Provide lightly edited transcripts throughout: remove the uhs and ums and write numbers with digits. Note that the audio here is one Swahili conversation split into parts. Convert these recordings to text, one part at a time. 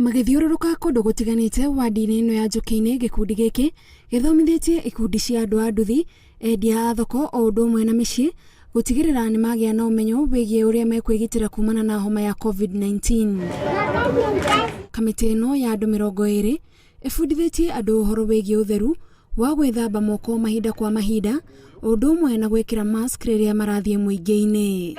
Magithiũrũrũka kũndũ gũtiganĩte wadi-inĩ ĩno ya Njũkĩ-inĩ, gĩkundi gĩkĩ gĩthomithĩtie ikundi cia andũ a nduthi, endia a thoko o ũndũ ũmwe na mĩciĩ gũtigĩrĩra nĩ magĩa na ũmenyo wĩgiĩ ũrĩa mekwĩgitĩra kumana na homa ya COVID-19. Kamĩtĩ ĩno ya andũ 20 ĩbundithĩtie andũ ũhoro wĩgiĩ ũtheru wa gwĩthamba moko mahinda kwa mahinda o ũndũ ũmwe na gwĩkĩra mask rĩrĩa marathiĩ mũingĩ-inĩ.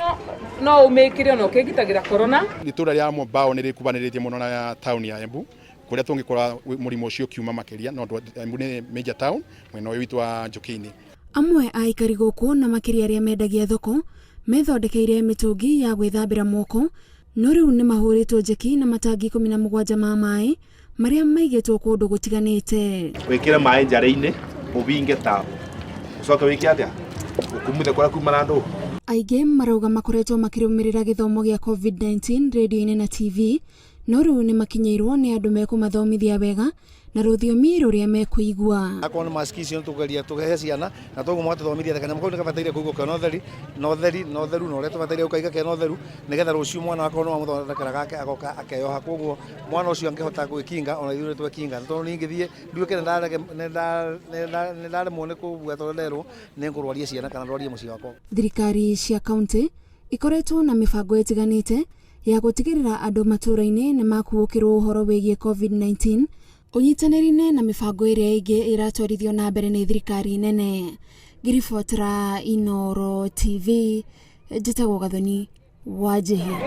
No umĩkĩre ona ũkĩgitagĩra corona. Itũra rĩa Mombao nĩ rĩkubanĩrĩtie mũno na tauni ya Embu, kũrĩa tũngĩkora mũrimũ ũcio kiuma makĩria, no Embu nĩ major town mwena ũyũ witũ wa Njũkĩ-inĩ. Amwe a aikari gũkũ na makĩria arĩa mendagia thoko methondekeire mĩtũngi ya gwĩthambĩra moko, no rĩu nĩ mahũrĩtwo njeki na matangi 17 ma maĩ marĩa maigĩtwo kũndũ gũtiganĩte. Wĩkĩre maĩ njarĩ-inĩ ũbinge ta ucoke wĩke atĩa ukumuthe kwa kumana ndũ. Aingĩ marauga makoretwo makĩrũmĩrĩra gĩthomo gĩa COVID-19 radio-inĩ na TV, no rĩu nĩ makinyĩirwo nĩ andũ mekũmathomithia wega na rũthiomi rũrĩa mekũigua. Akorwo nĩ mask icio tũgeria tũgehe ciana na toguo mwatũthomithia kana mũkau nĩ kabataire kũigwo kana ũtheri na ũrĩa tũbataire gũkaiga kana ũtheru nĩgetha rũciũ mwana akorwo no amũthondekera gake agoka akeyoha, koguo mwana ũcio angĩhota gwĩkinga ona ithuĩ twekinga, tondũ ningĩthiĩ nduĩke nĩ ndaremwo nĩ kũbua tondũ nderwo nĩ ngũrwaria ciana kana ndwarie mũciĩ wakwa. Thirikari cia kaunti ikoretwo na mĩbango ĩtiganĩte ya gũtigĩrĩra andũ matũũra-inĩ nĩ makuũkĩrwo ũhoro wĩgiĩ COVID-19 ũnyitanĩri-inĩ na mĩbango ĩrĩa ĩngĩ ĩratwarithio na mbere nĩ thirikari nene. Ngĩribotera Inooro TV, njĩtagwo Gathoni Wanjihia.